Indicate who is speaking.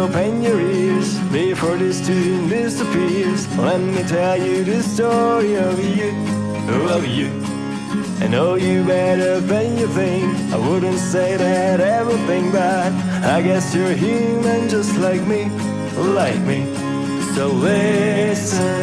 Speaker 1: open your ears before this tune disappears. Let me tell you the story of you, of you. I know you better than you think. I wouldn't say that everything bad. I guess you're human just like me, like me. So listen